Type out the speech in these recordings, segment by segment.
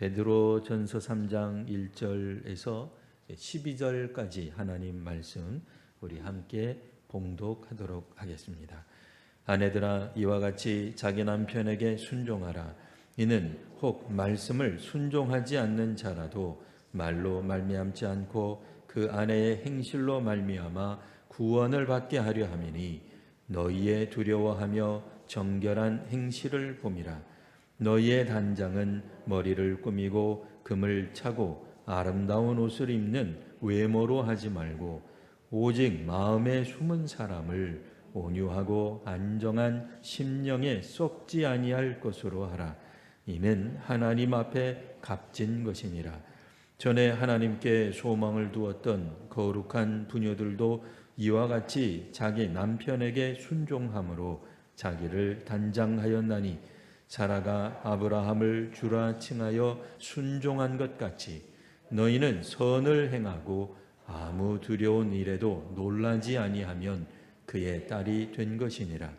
베드로전서 3장 1절에서 12절까지 하나님 말씀 우리 함께 봉독하도록 하겠습니다. 아내들아, 이와 같이 자기 남편에게 순종하라. 이는 혹 말씀을 순종하지 않는 자라도 말로 말미암지 않고 그 아내의 행실로 말미암아 구원을 받게 하려 함이니, 너희의 두려워하며 정결한 행실을 봄이라. 너희의 단장은 머리를 꾸미고 금을 차고 아름다운 옷을 입는 외모로 하지 말고, 오직 마음에 숨은 사람을 온유하고 안정한 심령에 썩지 아니할 것으로 하라. 이는 하나님 앞에 값진 것이니라. 전에 하나님께 소망을 두었던 거룩한 부녀들도 이와 같이 자기 남편에게 순종함으로 자기를 단장하였나니, 사라가 아브라함을 주라 칭하여 순종한 것 같이 너희는 선을 행하고 아무 두려운 일에도 놀라지 아니하면 그의 딸이 된 것이니라.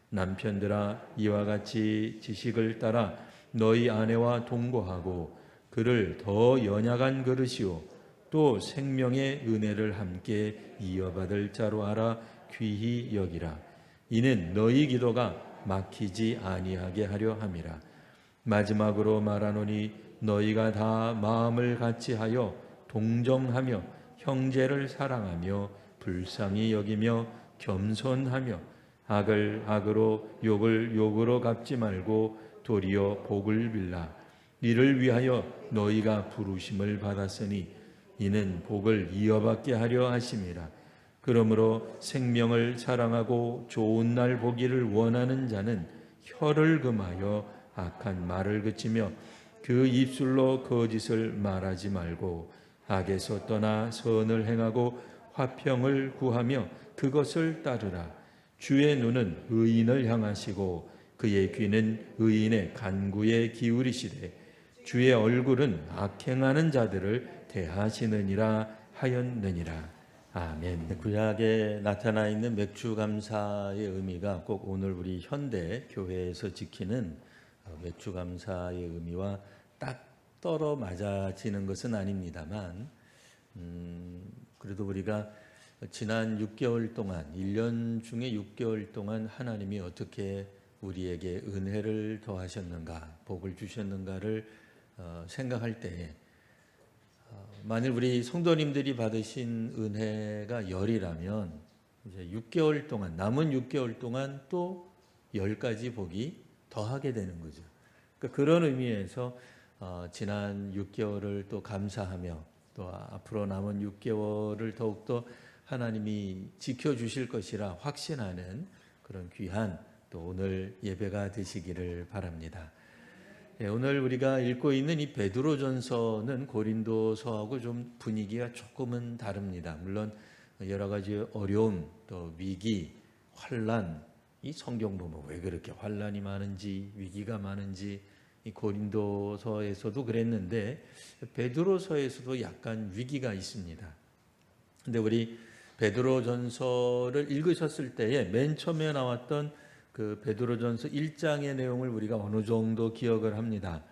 남편들아, 이와 같이 지식을 따라 너희 아내와 동거하고 그를 더 연약한 그릇이요 또 생명의 은혜를 함께 이어받을 자로 알아 귀히 여기라. 이는 너희 기도가 막히지 아니하게 하려 함이라. 마지막으로 말하노니, 너희가 다 마음을 같이하여 동정하며 형제를 사랑하며 불쌍히 여기며 겸손하며 악을 악으로 욕을 욕으로 갚지 말고 도리어 복을 빌라. 이를 위하여 너희가 부르심을 받았으니 이는 복을 이어받게 하려 하심이라. 그러므로 생명을 사랑하고 좋은 날 보기를 원하는 자는 혀를 금하여 악한 말을 그치며 그 입술로 거짓을 말하지 말고, 악에서 떠나 선을 행하고 화평을 구하며 그것을 따르라. 주의 눈은 의인을 향하시고 그의 귀는 의인의 간구에 기울이시되, 주의 얼굴은 악행하는 자들을 대하시느니라 하였느니라. 아멘. 구약에 나타나 있는 맥주 감사의 의미가 꼭 오늘 우리 현대 교회에서 지키는 맥주 감사의 의미와 딱 떨어 맞아지는 것은 아닙니다만, 그래도 우리가 지난 6개월 동안, 1년 중에 6개월 동안 하나님이 어떻게 우리에게 은혜를 더하셨는가, 복을 주셨는가를 생각할 때에, 만일 우리 성도님들이 받으신 은혜가 10이라면 이제 6개월 동안, 남은 6개월 동안 또 10가지 복이 더하게 되는 거죠. 그러니까 그런 의미에서 지난 6개월을 또 감사하며 또 앞으로 남은 6개월을 더욱더 하나님이 지켜주실 것이라 확신하는 그런 귀한 또 오늘 예배가 되시기를 바랍니다. 오늘 우리가 읽고 있는 이 베드로전서는 고린도서하고 좀 분위기가 조금은 다릅니다. 물론 여러 가지 어려움, 또 위기, 환난, 이 성경 보면 왜 그렇게 환난이 많은지 위기가 많은지 이 고린도서에서도 그랬는데 베드로서에서도 약간 위기가 있습니다. 근데 우리 베드로전서를 읽으셨을 때에 맨 처음에 나왔던 그 베드로전서 1장의 내용을 우리가 어느 정도 기억을 합니다.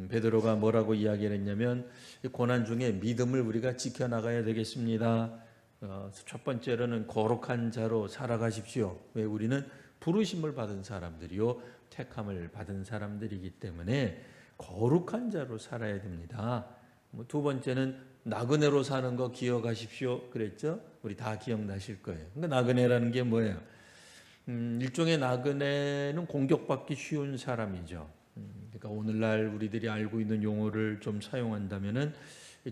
베드로가 뭐라고 이야기를 했냐면, 고난 중에 믿음을 우리가 지켜나가야 되겠습니다. 첫 번째로는 거룩한 자로 살아가십시오. 왜? 우리는 부르심을 받은 사람들이요 택함을 받은 사람들이기 때문에 거룩한 자로 살아야 됩니다. 두 번째는 나그네로 사는 거 기억하십시오 그랬죠? 우리 다 기억나실 거예요. 그러니까 나그네라는 게 뭐예요? 일종의 나그네는 공격받기 쉬운 사람이죠. 그러니까 오늘날 우리들이 알고 있는 용어를 좀 사용한다면은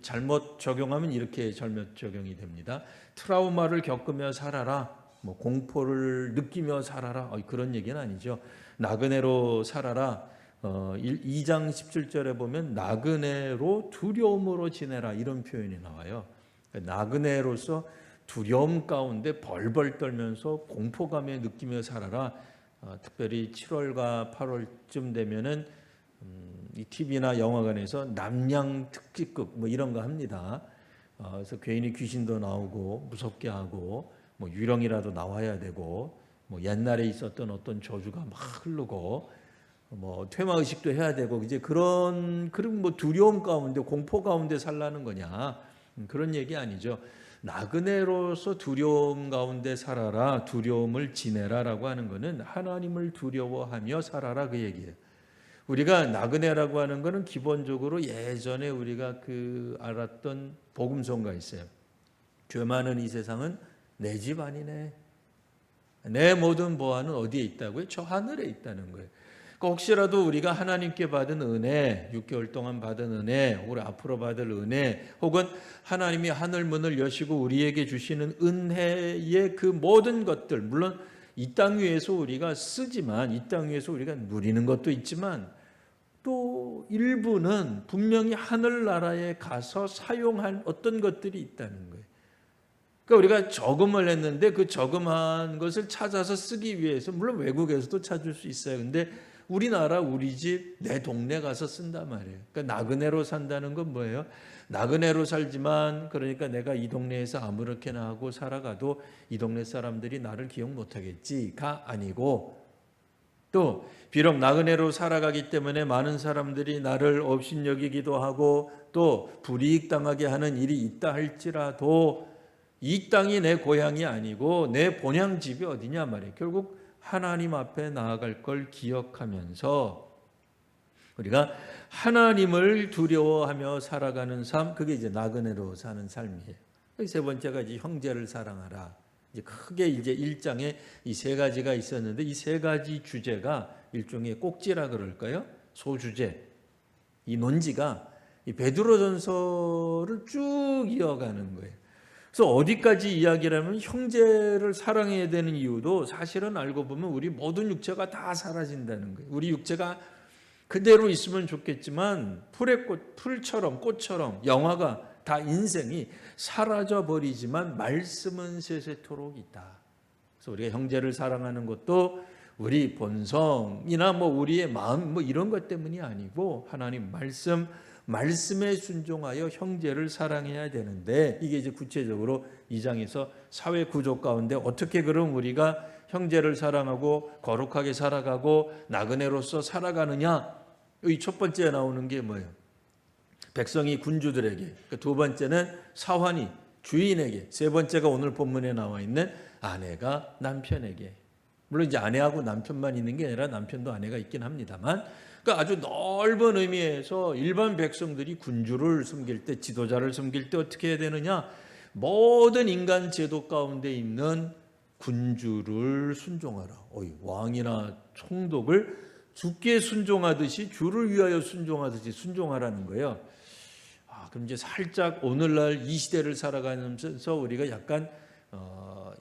잘못 적용하면 이렇게 잘못 적용이 됩니다. 트라우마를 겪으며 살아라, 뭐 공포를 느끼며 살아라, 그런 얘기는 아니죠. 나그네로 살아라. 2장 17절에 보면 나그네로 두려움으로 지내라, 이런 표현이 나와요. 나그네로서 두려움 가운데 벌벌 떨면서 공포감에 느끼며 살아라. 특별히 7월과 8월쯤 되면은 이 TV나 영화관에서 남양 특집극 뭐 이런 거 합니다. 그래서 괜히 귀신도 나오고 무섭게 하고 뭐 유령이라도 나와야 되고 뭐 옛날에 있었던 어떤 저주가 막 흐르고 뭐 퇴마 의식도 해야 되고 이제 그런 뭐 두려움 가운데 공포 가운데 살라는 거냐 그런 얘기 아니죠. 나그네로서 두려움 가운데 살아라, 두려움을 지내라라고 하는 것은 하나님을 두려워하며 살아라 그 얘기예요. 우리가 나그네라고 하는 것은 기본적으로 예전에 우리가 알았던 복음성가 있어요. 죄 많은 이 세상은 내 집 아니네. 내 모든 보화는 어디에 있다고요? 저 하늘에 있다는 거예요. 그러니까 혹시라도 우리가 하나님께 받은 은혜, 6개월 동안 받은 은혜, 우리 앞으로 받을 은혜, 혹은 하나님이 하늘 문을 여시고 우리에게 주시는 은혜의 그 모든 것들, 물론 이 땅 위에서 우리가 쓰지만, 이 땅 위에서 우리가 누리는 것도 있지만 또 일부는 분명히 하늘나라에 가서 사용할 어떤 것들이 있다는 거예요. 그러니까 우리가 저금을 했는데 그 저금한 것을 찾아서 쓰기 위해서 물론 외국에서도 찾을 수 있어요. 근데 우리나라 우리 집 내 동네 가서 쓴단 말이에요. 그러니까 나그네로 산다는 건 뭐예요? 나그네로 살지만 그러니까 내가 이 동네에서 아무렇게나 하고 살아가도 이 동네 사람들이 나를 기억 못하겠지가 아니고 또 비록 나그네로 살아가기 때문에 많은 사람들이 나를 업신여기기도 하고 또 불이익당하게 하는 일이 있다 할지라도 이 땅이 내 고향이 아니고 내 본향집이 어디냐 말이에요. 결국 하나님 앞에 나아갈 걸 기억하면서 우리가 하나님을 두려워하며 살아가는 삶, 그게 이제 나그네로 사는 삶이에요. 세 번째가 이제 형제를 사랑하라. 이제 크게 이제 1장에 이 세 가지가 있었는데 이 세 가지 주제가 일종의 꼭지라 그럴까요? 소주제. 이 논지가 이 베드로전서를 쭉 이어가는 거예요. 그래서 어디까지 이야기를 하면 형제를 사랑해야 되는 이유도 사실은 알고 보면 우리 모든 육체가 다 사라진다는 거예요. 우리 육체가 그대로 있으면 좋겠지만 풀의 꽃, 풀처럼 꽃처럼 영화가 다 인생이 사라져 버리지만 말씀은 세세토록 있다. 그래서 우리가 형제를 사랑하는 것도 우리 본성이나 뭐 우리의 마음 뭐 이런 것 때문이 아니고 하나님 말씀에 순종하여 형제를 사랑해야 되는데 이게 이제 구체적으로 2장에서 사회 구조 가운데 어떻게 그럼 우리가 형제를 사랑하고 거룩하게 살아가고 나그네로서 살아가느냐? 이 첫 번째 나오는 게 뭐예요? 백성이 군주들에게, 두 번째는 사환이 주인에게, 세 번째가 오늘 본문에 나와 있는 아내가 남편에게. 물론 이제 아내하고 남편만 있는 게 아니라 남편도 아내가 있긴 합니다만, 그러니까 아주 넓은 의미에서 일반 백성들이 군주를 섬길 때, 지도자를 섬길 때 어떻게 해야 되느냐? 모든 인간 제도 가운데 있는 군주를 순종하라. 왕이나 총독을 주께 순종하듯이 주를 위하여 순종하듯이 순종하라는 거예요. 그럼 이제 살짝 오늘날 이 시대를 살아가면서 우리가 약간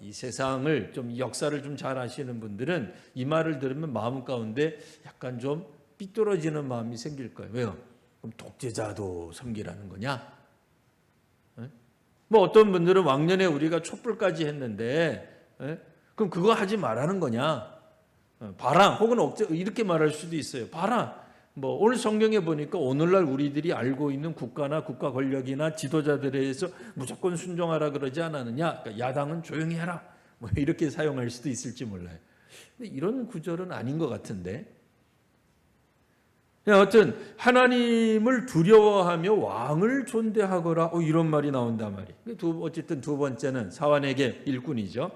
이 세상을 좀 역사를 좀 잘 아시는 분들은 이 말을 들으면 마음 가운데 약간 좀 삐뚤어지는 마음이 생길 거예요. 왜요? 그럼 독재자도 섬기라는 거냐? 뭐 어떤 분들은 왕년에 우리가 촛불까지 했는데 그럼 그거 하지 말라는 거냐? 봐라 혹은 이렇게 말할 수도 있어요. 봐라. 뭐 오늘 성경에 보니까 오늘날 우리들이 알고 있는 국가나 국가 권력이나 지도자들에 의해서 무조건 순종하라 그러지 않았느냐? 그러니까 야당은 조용히 해라. 뭐 이렇게 사용할 수도 있을지 몰라요. 근데 이런 구절은 아닌 것 같은데. 여하튼 하나님을 두려워하며 왕을 존대하거라. 이런 말이 나온단 말이에요. 어쨌든 두 번째는 사환에게 일꾼이죠.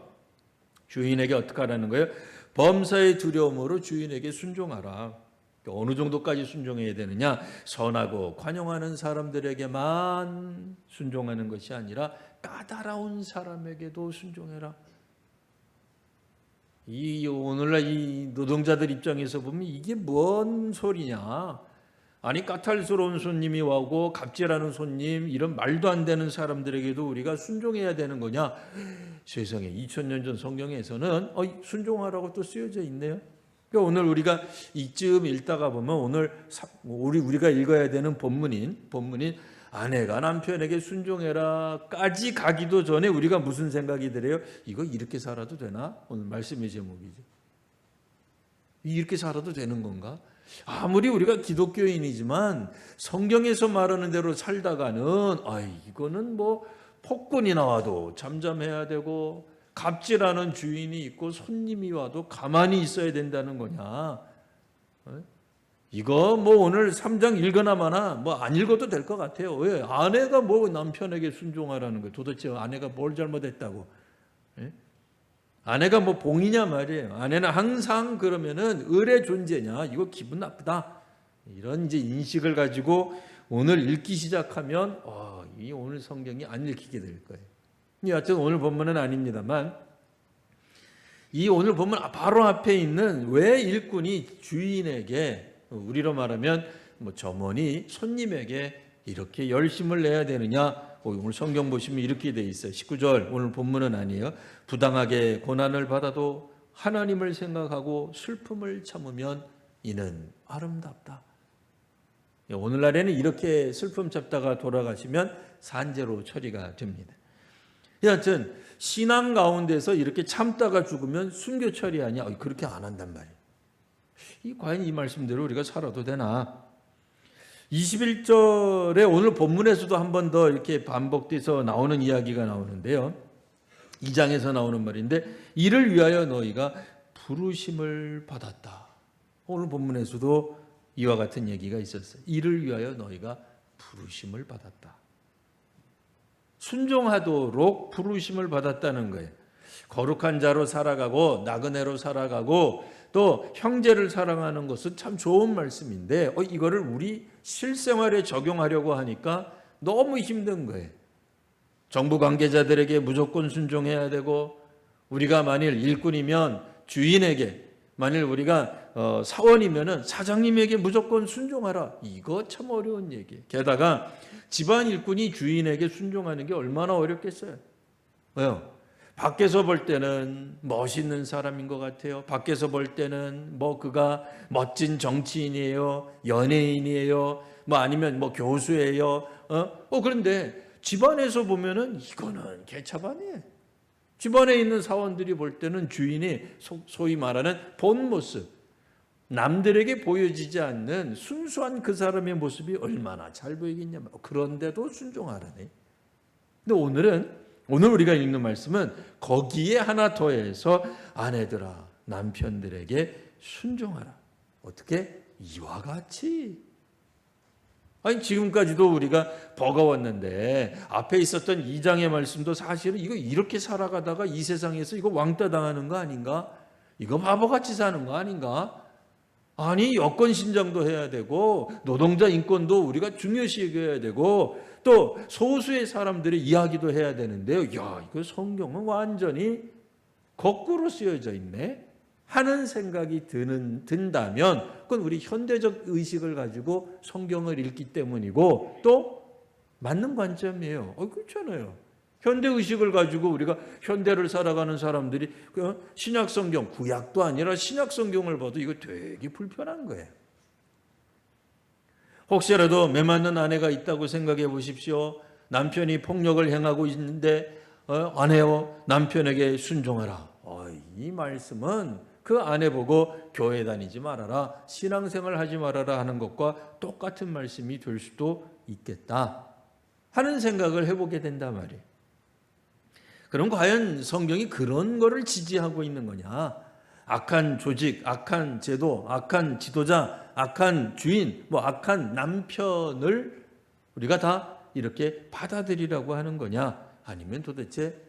주인에게 어떻게 하라는 거예요? 범사의 두려움으로 주인에게 순종하라. 어느 정도까지 순종해야 되느냐? 선하고 관용하는 사람들에게만 순종하는 것이 아니라 까다로운 사람에게도 순종해라. 오늘날 이 노동자들 입장에서 보면 이게 뭔 소리냐? 아니 까탈스러운 손님이 와고 갑질하는 손님 이런 말도 안 되는 사람들에게도 우리가 순종해야 되는 거냐? 세상에 2000년 전 성경에서는 순종하라고 또 쓰여져 있네요. 그러니까 오늘 우리가 이쯤 읽다가 보면 오늘 우리가 읽어야 되는 본문인 아내가 남편에게 순종해라까지 가기도 전에 우리가 무슨 생각이 들어요? 이거 이렇게 살아도 되나? 오늘 말씀의 제목이죠. 이렇게 살아도 되는 건가? 아무리 우리가 기독교인이지만 성경에서 말하는 대로 살다가는 이거는 뭐 폭군이 나와도 잠잠해야 되고 갑질하는 주인이 있고 손님이 와도 가만히 있어야 된다는 거냐? 이거 뭐 오늘 3장 읽거나 마나 뭐 안 읽어도 될 것 같아요. 왜? 아내가 뭐 남편에게 순종하라는 거예요. 도대체 아내가 뭘 잘못했다고? 예? 아내가 뭐 봉이냐 말이에요. 아내는 항상 그러면은 을의 존재냐? 이거 기분 나쁘다. 이런 이제 인식을 가지고 오늘 읽기 시작하면 이 오늘 성경이 안 읽히게 될 거예요. 여하튼 오늘 본문은 아닙니다만 이 오늘 본문 바로 앞에 있는 왜 일꾼이 주인에게 우리로 말하면 뭐 점원이 손님에게 이렇게 열심을 내야 되느냐? 오늘 성경 보시면 이렇게 돼 있어요. 19절 오늘 본문은 아니에요. 부당하게 고난을 받아도 하나님을 생각하고 슬픔을 참으면 이는 아름답다. 오늘날에는 이렇게 슬픔 참다가 돌아가시면 산재로 처리가 됩니다. 여하튼 신앙 가운데서 이렇게 참다가 죽으면 순교 처리하냐? 그렇게 안 한단 말이에요. 과연 이 말씀대로 우리가 살아도 되나? 21절에 오늘 본문에서도 한 번 더 이렇게 반복돼서 나오는 이야기가 나오는데요. 2장에서 나오는 말인데 이를 위하여 너희가 부르심을 받았다. 오늘 본문에서도 이와 같은 얘기가 있었어요. 이를 위하여 너희가 부르심을 받았다. 순종하도록 부르심을 받았다는 거예요. 거룩한 자로 살아가고 나그네로 살아가고 또 형제를 사랑하는 것은 참 좋은 말씀인데 이거를 우리 실생활에 적용하려고 하니까 너무 힘든 거예요. 정부 관계자들에게 무조건 순종해야 되고 우리가 만일 일꾼이면 주인에게 만일 우리가 사원이면은 사장님에게 무조건 순종하라. 이거 참 어려운 얘기예요. 게다가 집안 일꾼이 주인에게 순종하는 게 얼마나 어렵겠어요. 왜요? 밖에서 볼 때는 멋있는 사람인 것 같아요. 밖에서 볼 때는 뭐 그가 멋진 정치인이에요, 연예인이에요, 뭐 아니면 뭐 교수예요. 그런데 집안에서 보면은 이거는 개차반이에요. 집안에 있는 사원들이 볼 때는 주인이 소위 말하는 본 모습, 남들에게 보여지지 않는 순수한 그 사람의 모습이 얼마나 잘 보이겠냐. 그런데도 순종하라네. 근데 오늘 우리가 읽는 말씀은 거기에 하나 더해서 아내들아 남편들에게 순종하라. 어떻게? 이와 같이. 아니 지금까지도 우리가 버거웠는데 앞에 있었던 2장의 말씀도 사실은 이거 이렇게 살아가다가 이 세상에서 이거 왕따 당하는 거 아닌가? 이거 바보같이 사는 거 아닌가? 아니 여건 신장도 해야 되고 노동자 인권도 우리가 중요시 여겨야 되고 또 소수의 사람들의 이야기도 해야 되는데요. 야, 이거 성경은 완전히 거꾸로 쓰여져 있네 하는 생각이 든다면 그건 우리 현대적 의식을 가지고 성경을 읽기 때문이고 또 맞는 관점이에요. 그렇잖아요. 현대 의식을 가지고 우리가 현대를 살아가는 사람들이 신약 성경, 구약도 아니라 신약 성경을 봐도 이거 되게 불편한 거예요. 혹시라도 매맞는 아내가 있다고 생각해 보십시오. 남편이 폭력을 행하고 있는데 아내여 남편에게 순종하라. 이 말씀은 그 아내 보고 교회 다니지 말아라, 신앙생활 하지 말아라 하는 것과 똑같은 말씀이 될 수도 있겠다 하는 생각을 해보게 된단 말이에요. 그럼 과연 성경이 그런 거를 지지하고 있는 거냐? 악한 조직, 악한 제도, 악한 지도자, 악한 주인, 악한 남편을 우리가 다 이렇게 받아들이라고 하는 거냐? 아니면 도대체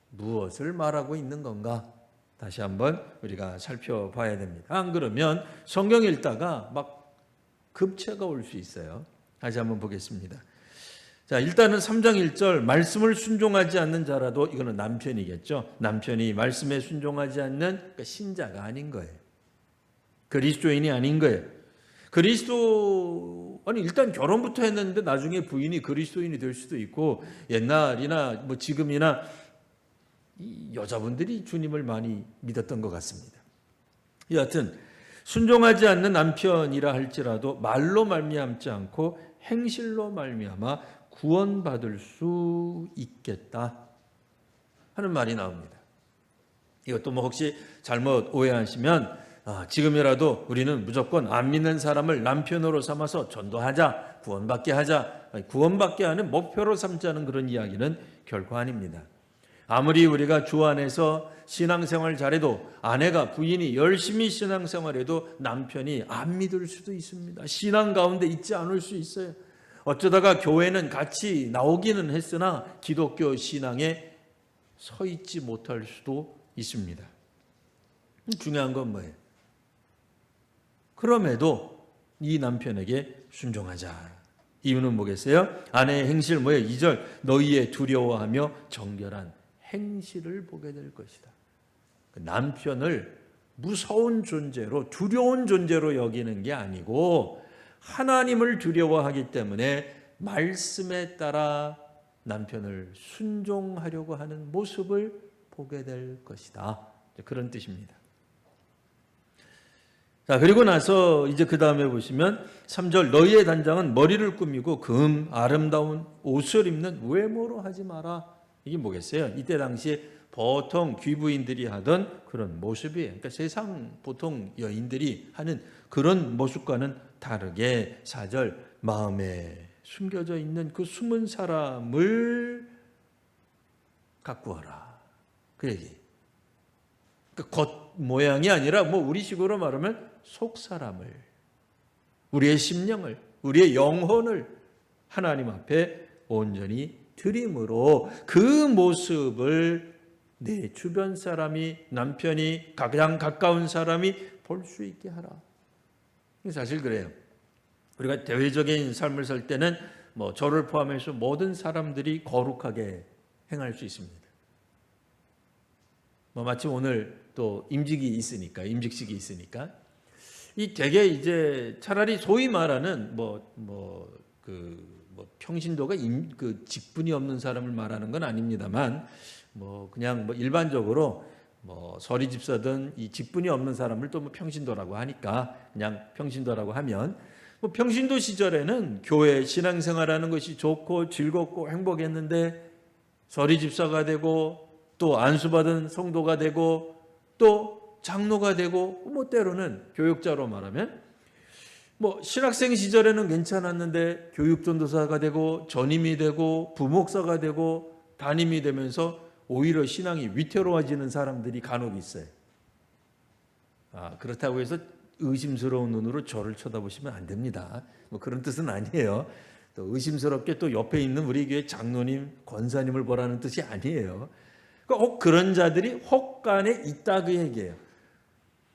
무엇을 말하고 있는 건가? 다시 한번 우리가 살펴봐야 됩니다. 안 그러면 성경 읽다가 막 급체가 올 수 있어요. 다시 한번 보겠습니다. 자, 일단은 3장 1절 말씀을 순종하지 않는 자라도 이거는 남편이겠죠. 남편이 말씀에 순종하지 않는 그러니까 신자가 아닌 거예요. 그리스도인이 아닌 거예요. 일단 결혼부터 했는데 나중에 부인이 그리스도인이 될 수도 있고 옛날이나 지금이나 이 여자분들이 주님을 많이 믿었던 것 같습니다. 여하튼 순종하지 않는 남편이라 할지라도 말로 말미암지 않고 행실로 말미암아 구원받을 수 있겠다 하는 말이 나옵니다. 이것도 혹시 잘못 오해하시면 지금이라도 우리는 무조건 안 믿는 사람을 남편으로 삼아서 전도하자, 구원받게 하자, 구원받게 하는 목표로 삼자는 그런 이야기는 결코 아닙니다. 아무리 우리가 주 안에서 신앙생활 잘해도 아내가 부인이 열심히 신앙생활해도 남편이 안 믿을 수도 있습니다. 신앙 가운데 있지 않을 수 있어요. 어쩌다가 교회는 같이 나오기는 했으나 기독교 신앙에 서 있지 못할 수도 있습니다. 중요한 건 뭐예요? 그럼에도 이 남편에게 순종하자. 이유는 뭐겠어요? 아내의 행실 뭐예요? 2절 너희의 두려워하며 정결한 행실을 보게 될 것이다. 남편을 무서운 존재로 두려운 존재로 여기는 게 아니고 하나님을 두려워하기 때문에 말씀에 따라 남편을 순종하려고 하는 모습을 보게 될 것이다. 그런 뜻입니다. 자, 그리고 나서 이제 그 다음에 보시면 3절 너희의 단장은 머리를 꾸미고 아름다운 옷을 입는 외모로 하지 마라. 이게 뭐겠어요? 이때 당시에 보통 귀부인들이 하던 그런 모습이에요. 그러니까 세상 보통 여인들이 하는 그런 모습과는 다르게 4절 마음에 숨겨져 있는 그 숨은 사람을 갖고 와라. 그 얘기. 그러니까 겉 모양이 아니라 뭐 우리식으로 말하면 속 사람을, 우리의 심령을, 우리의 영혼을 하나님 앞에 온전히 드림으로 그 모습을 내 주변 사람이, 남편이, 가장 가까운 사람이 볼 수 있게 하라. 사실 그래요. 우리가 대외적인 삶을 살 때는 뭐 저를 포함해서 모든 사람들이 거룩하게 행할 수 있습니다. 뭐 마침 오늘 또 임직식이 있으니까 이 되게 이제 차라리 소위 말하는 평신도가 그 직분이 없는 사람을 말하는 건 아닙니다만 그냥 일반적으로 서리 집사든 이 직분이 없는 사람을 또 평신도라고 하니까 그냥 평신도라고 하면 평신도 시절에는 교회 신앙생활하는 것이 좋고 즐겁고 행복했는데 서리 집사가 되고 또 안수받은 성도가 되고 또 장로가 되고 때로는 교육자로 말하면 신학생 시절에는 괜찮았는데 교육전도사가 되고 전임이 되고 부목사가 되고 담임이 되면서 오히려 신앙이 위태로워지는 사람들이 간혹 있어요. 그렇다고 해서 의심스러운 눈으로 저를 쳐다보시면 안 됩니다. 그런 뜻은 아니에요. 또 의심스럽게 또 옆에 있는 우리 교회 장로님, 권사님을 보라는 뜻이 아니에요. 그러니까 그런 자들이 혹간에 있다 그 얘기예요.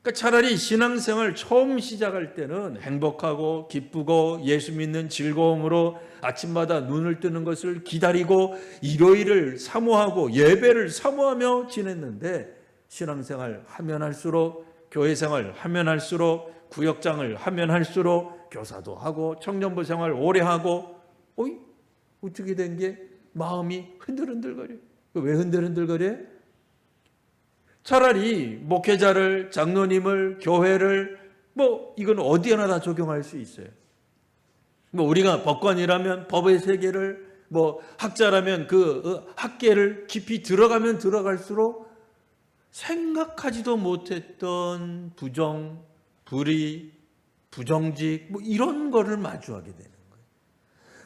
그러니까 차라리 신앙생활 처음 시작할 때는 행복하고 기쁘고 예수 믿는 즐거움으로 아침마다 눈을 뜨는 것을 기다리고 일요일을 사모하고 예배를 사모하며 지냈는데 신앙생활 하면 할수록 교회생활 하면 할수록 구역장을 하면 할수록 교사도 하고 청년부 생활 오래 하고 어떻게 된 게 마음이 흔들흔들거려요. 왜 흔들흔들거려요? 차라리 목회자를, 장로님을, 교회를 이건 어디에나 다 적용할 수 있어요. 우리가 법관이라면 법의 세계를, 학자라면 그 학계를 깊이 들어가면 들어갈수록 생각하지도 못했던 부정, 불의, 부정직 이런 거를 마주하게 되는 거예요.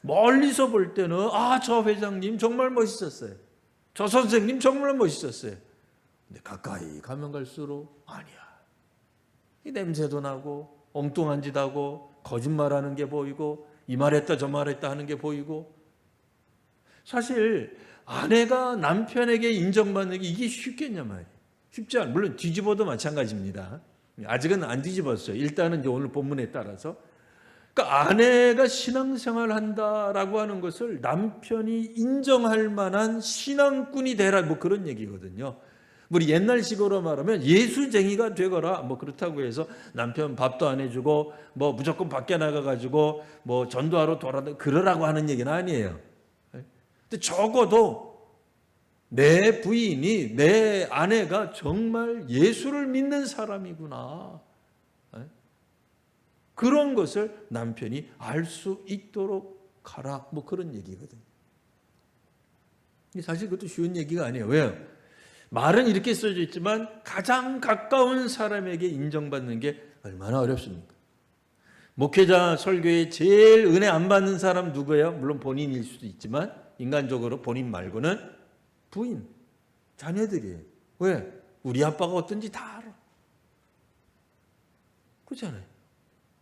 멀리서 볼 때는 저 회장님 정말 멋있었어요. 저 선생님 정말 멋있었어요. 근데 가까이 가면 갈수록 아니야. 이 냄새도 나고 엉뚱한 짓 하고 거짓말하는 게 보이고 이 말했다 저 말했다 하는 게 보이고 사실 아내가 남편에게 인정받는 게 이게 쉽겠냐 말이에요. 쉽지 않아요. 물론 뒤집어도 마찬가지입니다. 아직은 안 뒤집었어요. 일단은 이제 오늘 본문에 따라서 그러니까 아내가 신앙생활 한다라고 하는 것을 남편이 인정할 만한 신앙꾼이 되라 그런 얘기거든요. 우리 옛날식으로 말하면 예수쟁이가 되거라 그렇다고 해서 남편 밥도 안 해주고 무조건 밖에 나가가지고 전도하러 돌아다니고 그러라고 하는 얘기는 아니에요. 근데 적어도 내 부인이 내 아내가 정말 예수를 믿는 사람이구나 그런 것을 남편이 알 수 있도록 하라 그런 얘기거든요. 사실 그것도 쉬운 얘기가 아니에요. 왜요? 말은 이렇게 써져 있지만 가장 가까운 사람에게 인정받는 게 얼마나 어렵습니까? 목회자 설교에 제일 은혜 안 받는 사람 누구예요? 물론 본인일 수도 있지만 인간적으로 본인 말고는 부인. 자녀들이에요. 왜? 우리 아빠가 어떤지 다 알아. 그렇잖아요.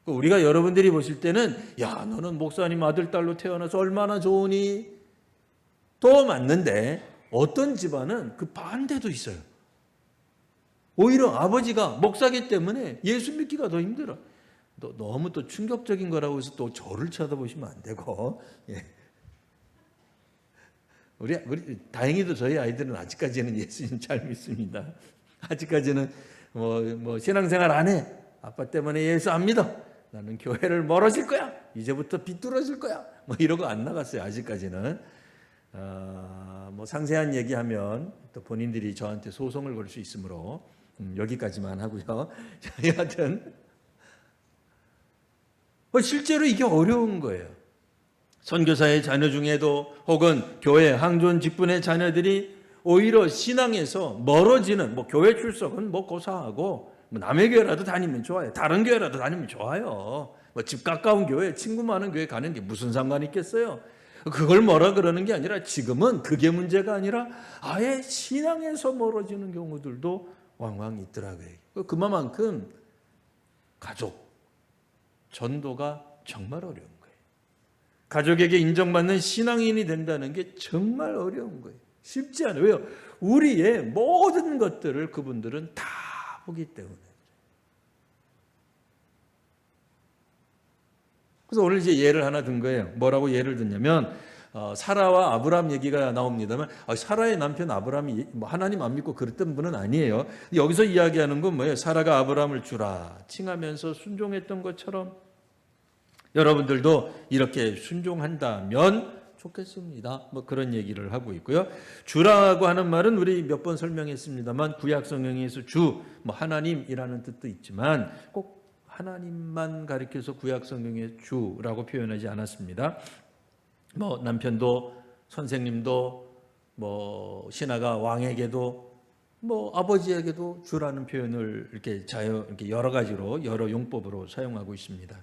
우리가 여러분들이 보실 때는 야, 너는 목사님 아들, 딸로 태어나서 얼마나 좋으니? 또 맞는데 어떤 집안은 그 반대도 있어요. 오히려 아버지가 목사기 때문에 예수 믿기가 더 힘들어. 너무 또 충격적인 거라고 해서 또 저를 쳐다보시면 안 되고. 예. 우리 다행히도 저희 아이들은 아직까지는 예수님 잘 믿습니다. 아직까지는 뭐 신앙생활 안 해. 아빠 때문에 예수 안 믿어. 나는 교회를 멀어질 거야. 이제부터 비뚤어질 거야. 뭐 이러고 안 나갔어요. 아직까지는. 뭐 상세한 얘기하면 또 본인들이 저한테 소송을 걸 수 있으므로 여기까지만 하고요. 여하튼 실제로 이게 어려운 거예요. 선교사의 자녀 중에도 혹은 교회 항존 직분의 자녀들이 오히려 신앙에서 멀어지는, 교회 출석은 고사하고 남의 교회라도 다니면 좋아요. 다른 교회라도 다니면 좋아요. 집 가까운 교회, 친구 많은 교회 가는 게 무슨 상관이 있겠어요? 그걸 뭐라 그러는 게 아니라 지금은 그게 문제가 아니라 아예 신앙에서 멀어지는 경우들도 왕왕 있더라고요. 그만큼 가족, 전도가 정말 어려운 거예요. 가족에게 인정받는 신앙인이 된다는 게 정말 어려운 거예요. 쉽지 않아요. 왜요? 우리의 모든 것들을 그분들은 다 보기 때문에. 그래서 오늘 이제 예를 하나 든 거예요. 뭐라고 예를 듣냐면 사라와 아브람 얘기가 나옵니다만 사라의 남편 아브람이 하나님 안 믿고 그랬던 분은 아니에요. 여기서 이야기하는 건 뭐예요? 사라가 아브람을 주라 칭하면서 순종했던 것처럼 여러분들도 이렇게 순종한다면 좋겠습니다. 그런 얘기를 하고 있고요. 주라고 하는 말은 우리 몇 번 설명했습니다만 구약 성경에서 주, 하나님이라는 뜻도 있지만 꼭 하나님만 가리켜서 구약 성경에 주라고 표현하지 않았습니다. 남편도 선생님도 신하가 왕에게도 아버지에게도 주라는 표현을 이렇게 여러 가지로 여러 용법으로 사용하고 있습니다.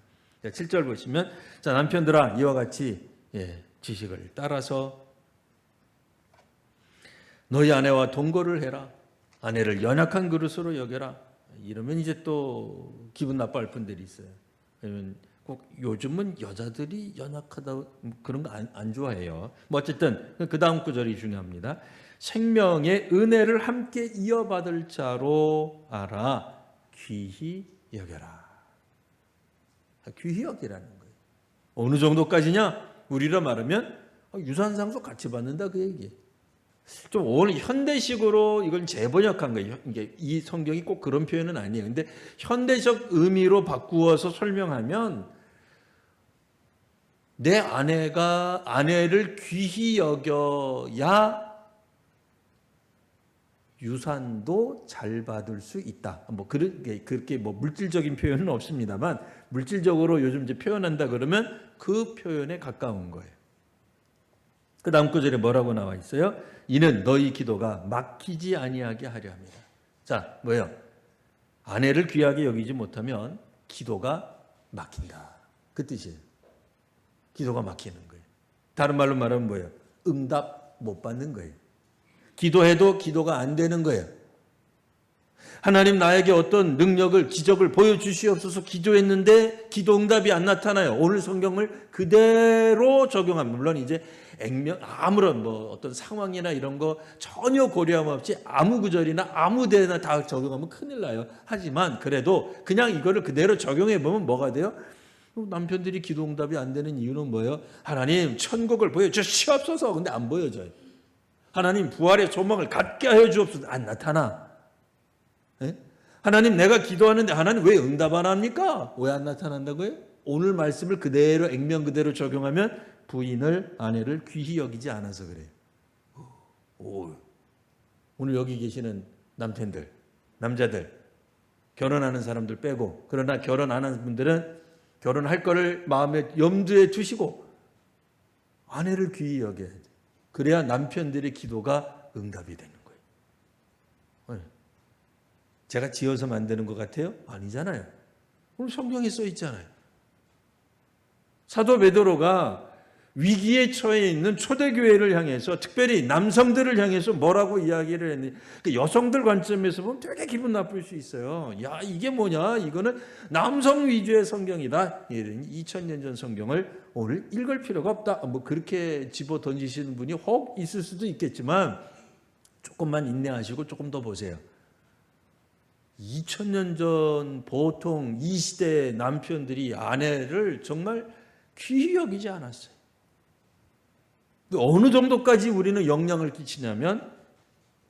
7절 보시면 남편들아 이와 같이 지식을 따라서 너희 아내와 동거를 해라. 아내를 연약한 그릇으로 여겨라. 이러면 이제 또 기분 나빠할 분들이 있어요. 왜냐면 꼭 요즘은 여자들이 연약하다 그런 거 안 좋아해요. 어쨌든 그 다음 구절이 중요합니다. 생명의 은혜를 함께 이어받을 자로 알아 귀히 여겨라. 귀히 여기라는 거예요. 어느 정도까지냐? 우리로 말하면 유산상속 같이 받는다 그 얘기예요. 좀 오늘 현대식으로 이걸 재번역한 거예요. 이 성경이 꼭 그런 표현은 아니에요. 근데 현대적 의미로 바꾸어서 설명하면 내 아내가 아내를 귀히 여겨야 유산도 잘 받을 수 있다. 그렇게 물질적인 표현은 없습니다만 물질적으로 요즘 이제 표현한다 그러면 그 표현에 가까운 거예요. 그 다음 구절에 뭐라고 나와 있어요? 이는 너희 기도가 막히지 아니하게 하려 합니다. 자, 뭐예요? 아내를 귀하게 여기지 못하면 기도가 막힌다. 그 뜻이에요. 기도가 막히는 거예요. 다른 말로 말하면 뭐예요? 응답 못 받는 거예요. 기도해도 기도가 안 되는 거예요. 하나님 나에게 어떤 능력을 기적을 보여주시옵소서 기도했는데 기도 응답이 안 나타나요. 오늘 성경을 그대로 적용하면 물론 이제 아무런 어떤 상황이나 이런 거 전혀 고려함 없이 아무 구절이나 아무 데나 다 적용하면 큰일 나요. 하지만 그래도 그냥 이거를 그대로 적용해 보면 뭐가 돼요? 남편들이 기도 응답이 안 되는 이유는 뭐예요? 하나님 천국을 보여주시옵소서. 근데 안 보여져요. 하나님 부활의 소망을 갖게 하여 주옵소서. 안 나타나. 네? 하나님 내가 기도하는데 하나님 왜 응답 안 합니까? 왜 안 나타난다고요? 오늘 말씀을 그대로 액면 그대로 적용하면 부인을 아내를 귀히 여기지 않아서 그래요. 오늘 여기 계시는 남편들, 남자들 결혼하는 사람들 빼고 그러나 결혼 안 하는 분들은 결혼할 거를 마음에 염두에 두시고 아내를 귀히 여겨야 돼요. 그래야 남편들의 기도가 응답이 되는 거예요. 제가 지어서 만드는 것 같아요? 아니잖아요. 오늘 성경에 써 있잖아요. 사도 베드로가 위기에 처해 있는 초대교회를 향해서, 특별히 남성들을 향해서 뭐라고 이야기를 했는지, 그 여성들 관점에서 보면 되게 기분 나쁠 수 있어요. 야, 이게 뭐냐? 이거는 남성 위주의 성경이다. 2000년 전 성경을 오늘 읽을 필요가 없다. 뭐 그렇게 집어 던지시는 분이 혹 있을 수도 있겠지만, 조금만 인내하시고 조금 더 보세요. 2000년 전 보통 이 시대 남편들이 아내를 정말 귀히 여기지 않았어요. 어느 정도까지 우리는 영향을 끼치냐면,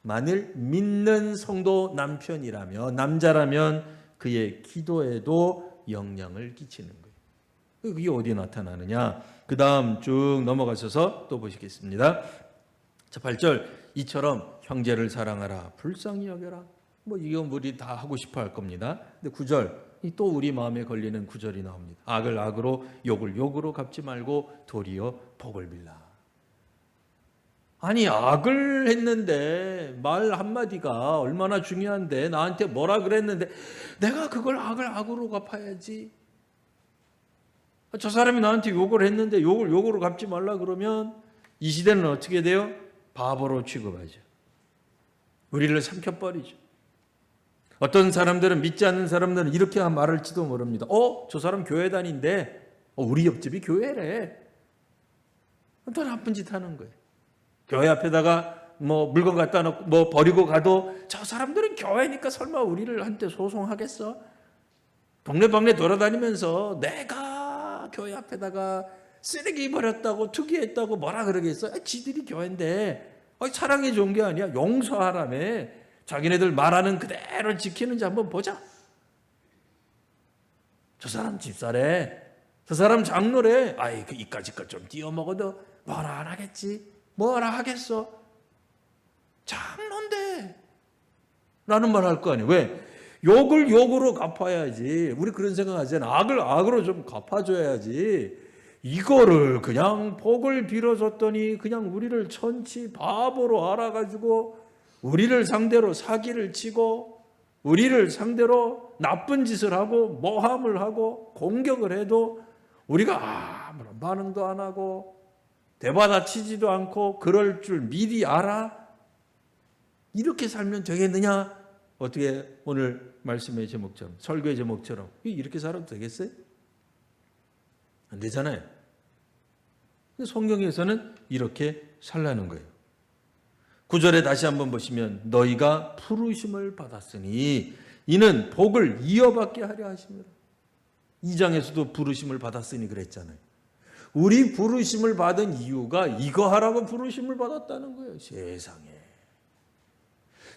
만일 믿는 성도 남편이라면, 남자라면 그의 기도에도 영향을 끼치는 거예요. 그게 어디에 나타나느냐? 그 다음 쭉 넘어가셔서 또 보시겠습니다. 자, 8절, 이처럼 형제를 사랑하라, 불쌍히 여겨라. 뭐 이건 우리 다 하고 싶어 할 겁니다. 근데 9절, 또 우리 마음에 걸리는 9절이 나옵니다. 악을 악으로, 욕을 욕으로 갚지 말고 도리어 복을 빌라. 아니, 악을 했는데 말 한마디가 얼마나 중요한데, 나한테 뭐라 그랬는데 내가 그걸 악을 악으로 갚아야지. 저 사람이 나한테 욕을 했는데 욕을 욕으로 갚지 말라 그러면 이 시대는 어떻게 돼요? 바보로 취급하죠. 우리를 삼켜버리죠. 어떤 사람들은, 믿지 않는 사람들은 이렇게 말할지도 모릅니다. 저 사람 교회 다닌데 우리 옆집이 교회래. 더 나쁜 짓 하는 거예요. 교회 앞에다가 뭐 물건 갖다 놓고 뭐 버리고 가도 저 사람들은 교회니까 설마 우리를 한테 소송하겠어? 동네방네 돌아다니면서 내가 교회 앞에다가 쓰레기 버렸다고, 투기했다고 뭐라 그러겠어? 지들이 교회인데 사랑해 준 게 아니야. 용서하라며. 자기네들 말하는 그대로 지키는지 한번 보자. 저 사람 집사래, 저 사람 장로래. 아이, 그 이까짓 좀 띄어먹어도 뭐라 안 하겠지. 뭐라 하겠어? 장로인데 라는 말 할 거 아니에요. 왜? 욕을 욕으로 갚아야지. 우리 그런 생각 하잖아. 악을 악으로 좀 갚아줘야지. 이거를 그냥 복을 빌어줬더니 그냥 우리를 천치 바보로 알아가지고 우리를 상대로 사기를 치고 우리를 상대로 나쁜 짓을 하고 모함을 하고 공격을 해도 우리가 아무런 반응도 안 하고 대받아치지도 않고 그럴 줄 미리 알아? 이렇게 살면 되겠느냐? 어떻게 오늘 말씀의 제목처럼, 설교의 제목처럼 이렇게 살아도 되겠어요? 안 되잖아요. 근데 성경에서는 이렇게 살라는 거예요. 9절에 다시 한번 보시면, 너희가 부르심을 받았으니 이는 복을 이어받게 하려 하심이라. 2장에서도 부르심을 받았으니 그랬잖아요. 우리 부르심을 받은 이유가 이거 하라고 부르심을 받았다는 거예요. 세상에.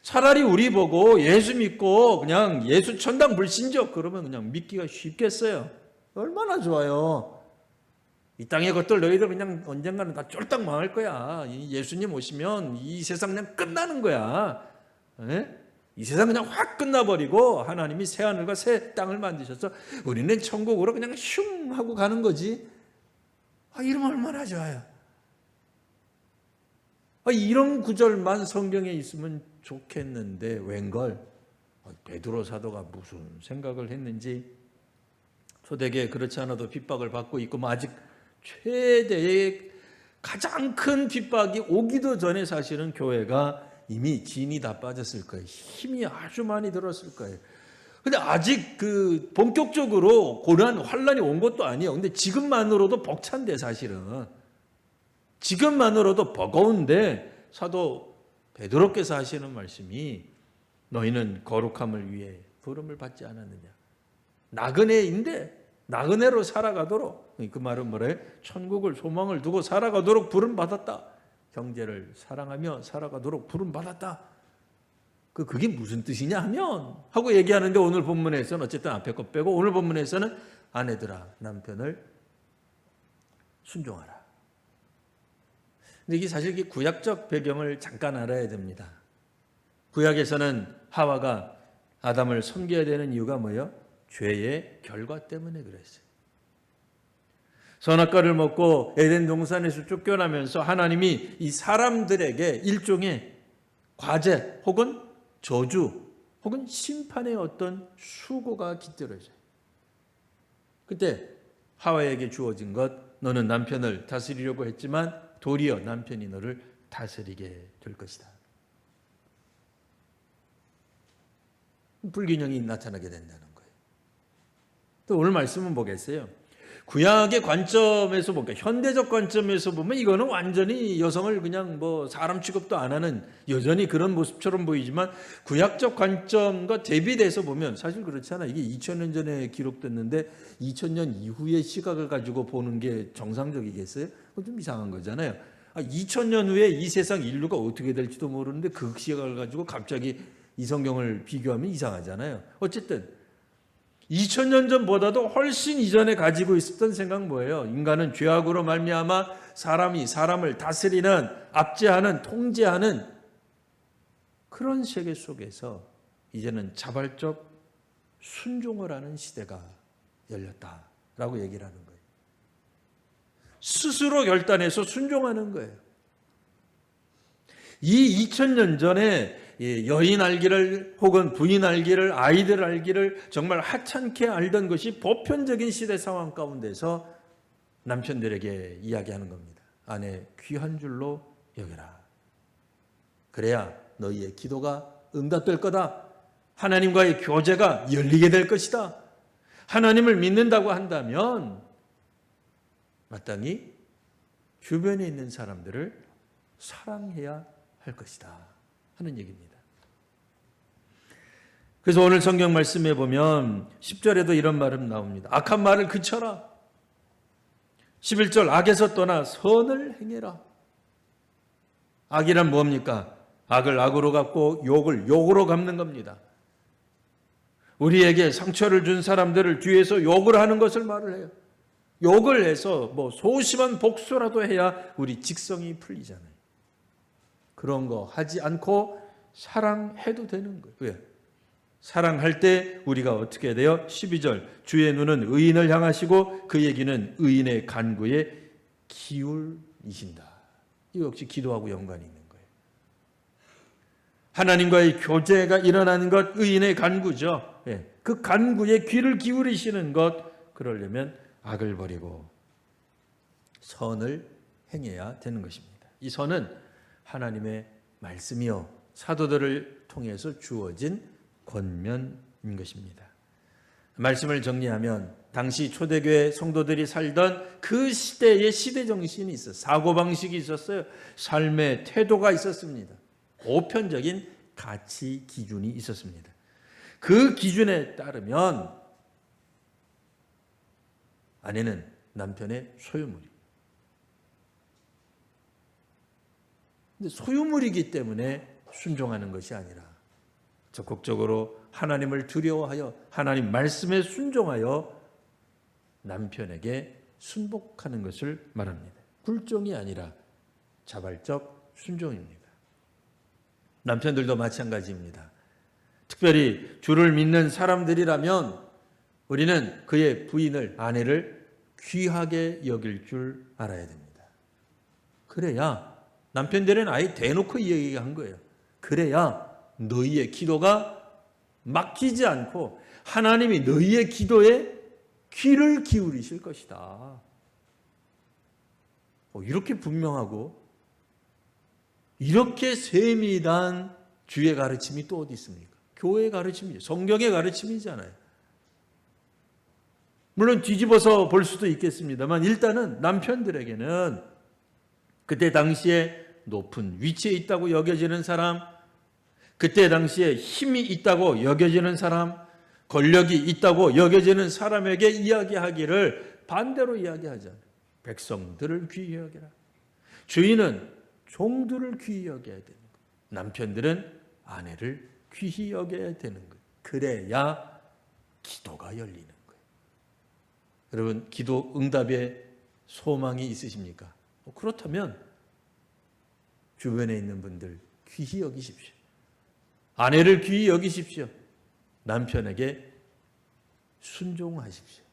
차라리 우리 보고 예수 믿고 그냥 예수 천당 불신적 그러면 그냥 믿기가 쉽겠어요. 얼마나 좋아요. 이 땅의 것들 너희들 그냥 언젠가는 다 쫄딱 망할 거야. 예수님 오시면 이 세상 그냥 끝나는 거야. 이 세상 그냥 확 끝나버리고 하나님이 새 하늘과 새 땅을 만드셔서 우리는 천국으로 그냥 슝 하고 가는 거지. 이러면 얼마나 좋아요. 이런 구절만 성경에 있으면 좋겠는데 웬걸? 베드로 사도가 무슨 생각을 했는지, 초대교회 그렇지 않아도 핍박을 받고 있고 아직 최대의 가장 큰 핍박이 오기도 전에 사실은 교회가 이미 진이 다 빠졌을 거예요. 힘이 아주 많이 들었을 거예요. 근데 아직 그 본격적으로 고난 환란이 온 것도 아니에요. 근데 지금만으로도 벅찬데, 사실은 지금만으로도 버거운데 사도 베드로께서 하시는 말씀이, 너희는 거룩함을 위해 부름을 받지 않았느냐. 나그네인데 나그네로 살아가도록, 그 말은 뭐래요? 천국을 소망을 두고 살아가도록 부름 받았다. 형제를 사랑하며 살아가도록 부름 받았다. 그게 무슨 뜻이냐 하면 하고 얘기하는데, 오늘 본문에서는 어쨌든 앞에 것 빼고 오늘 본문에서는 아내들아 남편을 순종하라. 근데 이게 사실 이게 구약적 배경을 잠깐 알아야 됩니다. 구약에서는 하와가 아담을 섬겨야 되는 이유가 뭐예요? 죄의 결과 때문에 그랬어요. 선악과를 먹고 에덴 동산에서 쫓겨나면서 하나님이 이 사람들에게 일종의 과제 혹은 저주 혹은 심판의 어떤 수고가 깃들어져요. 그때 하와에게 주어진 것, 너는 남편을 다스리려고 했지만 도리어 남편이 너를 다스리게 될 것이다. 불균형이 나타나게 된다는 거예요. 또 오늘 말씀은 뭐겠어요? 구약의 관점에서 보니까 현대적 관점에서 보면 이거는 완전히 여성을 그냥 뭐 사람 취급도 안 하는 여전히 그런 모습처럼 보이지만 구약적 관점과 대비돼서 보면 사실 그렇지 않아요. 이게 2000년 전에 기록됐는데 2000년 이후의 시각을 가지고 보는 게 정상적이겠어요? 그건 좀 이상한 거잖아요. 2000년 후에 이 세상 인류가 어떻게 될지도 모르는데 그 시각을 가지고 갑자기 이 성경을 비교하면 이상하잖아요. 어쨌든 2000년 전보다도 훨씬 이전에 가지고 있었던 생각 뭐예요? 인간은 죄악으로 말미암아 사람이 사람을 다스리는, 압제하는, 통제하는 그런 세계 속에서 이제는 자발적 순종을 하는 시대가 열렸다라고 얘기를 하는 거예요. 스스로 결단해서 순종하는 거예요. 이 2000년 전에 여인 알기를 혹은 부인 알기를 아이들 알기를 정말 하찮게 알던 것이 보편적인 시대 상황 가운데서 남편들에게 이야기하는 겁니다. 아내 귀한 줄로 여겨라. 그래야 너희의 기도가 응답될 거다. 하나님과의 교제가 열리게 될 것이다. 하나님을 믿는다고 한다면 마땅히 주변에 있는 사람들을 사랑해야 할 것이다 하는 얘기입니다. 그래서 오늘 성경 말씀에 보면 10절에도 이런 말은 나옵니다. 악한 말을 그쳐라. 11절 악에서 떠나 선을 행해라. 악이란 뭡니까? 악을 악으로 갚고 욕을 욕으로 갚는 겁니다. 우리에게 상처를 준 사람들을 뒤에서 욕을 하는 것을 말을 해요. 욕을 해서 뭐 소심한 복수라도 해야 우리 직성이 풀리잖아요. 그런 거 하지 않고 사랑해도 되는 거예요. 왜? 사랑할 때 우리가 어떻게 돼요? 12절 주의 눈은 의인을 향하시고 그의 귀는 의인의 간구에 기울이신다. 이거 역시 기도하고 연관이 있는 거예요. 하나님과의 교제가 일어나는 것 의인의 간구죠. 그 간구에 귀를 기울이시는 것, 그러려면 악을 버리고 선을 행해야 되는 것입니다. 이 선은 하나님의 말씀이요 사도들을 통해서 주어진 권면인 것입니다. 말씀을 정리하면 당시 초대교회 성도들이 살던 그 시대의 시대 정신이 있었어요. 사고방식이 있었어요. 삶의 태도가 있었습니다. 보편적인 가치 기준이 있었습니다. 그 기준에 따르면 아내는 남편의 소유물이. 근데 소유물이기 때문에 순종하는 것이 아니라 적극적으로 하나님을 두려워하여 하나님 말씀에 순종하여 남편에게 순복하는 것을 말합니다. 굴종이 아니라 자발적 순종입니다. 남편들도 마찬가지입니다. 특별히 주를 믿는 사람들이라면 우리는 그의 부인을, 아내를 귀하게 여길 줄 알아야 됩니다. 그래야 남편들은 아예 대놓고 얘기한 거예요. 그래야 너희의 기도가 막히지 않고 하나님이 너희의 기도에 귀를 기울이실 것이다. 이렇게 분명하고 이렇게 세밀한 주의 가르침이 또 어디 있습니까? 교회의 가르침이죠. 성경의 가르침이잖아요. 물론 뒤집어서 볼 수도 있겠습니다만 일단은 남편들에게는 그때 당시에 높은 위치에 있다고 여겨지는 사람, 그때 당시에 힘이 있다고 여겨지는 사람, 권력이 있다고 여겨지는 사람에게 이야기하기를 반대로 이야기하잖아요. 백성들을 귀히 여겨라. 주인은 종들을 귀히 여겨야 되는 거예요. 남편들은 아내를 귀히 여겨야 되는 거예요. 그래야 기도가 열리는 거예요. 여러분, 기도 응답에 소망이 있으십니까? 그렇다면 주변에 있는 분들 귀히 여기십시오. 아내를 귀히 여기십시오. 남편에게 순종하십시오.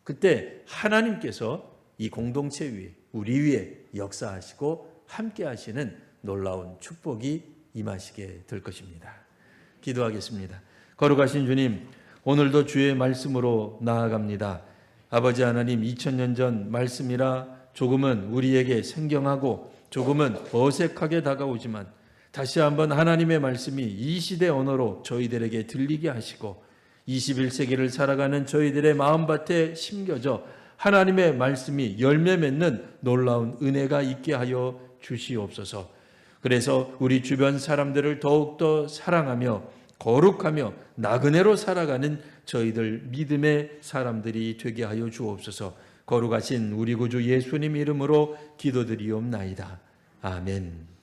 그때 하나님께서 이 공동체 위에, 우리 위에 역사하시고 함께 하시는 놀라운 축복이 임하시게 될 것입니다. 기도하겠습니다. 거룩하신 주님, 오늘도 주의 말씀으로 나아갑니다. 아버지 하나님, 2000년 전 말씀이라 조금은 우리에게 생경하고 조금은 어색하게 다가오지만 다시 한번 하나님의 말씀이 이 시대 언어로 저희들에게 들리게 하시고 21세기를 살아가는 저희들의 마음밭에 심겨져 하나님의 말씀이 열매 맺는 놀라운 은혜가 있게 하여 주시옵소서. 그래서 우리 주변 사람들을 더욱더 사랑하며 거룩하며 나그네로 살아가는 저희들 믿음의 사람들이 되게 하여 주옵소서. 거룩하신 우리 구주 예수님 이름으로 기도드리옵나이다. 아멘.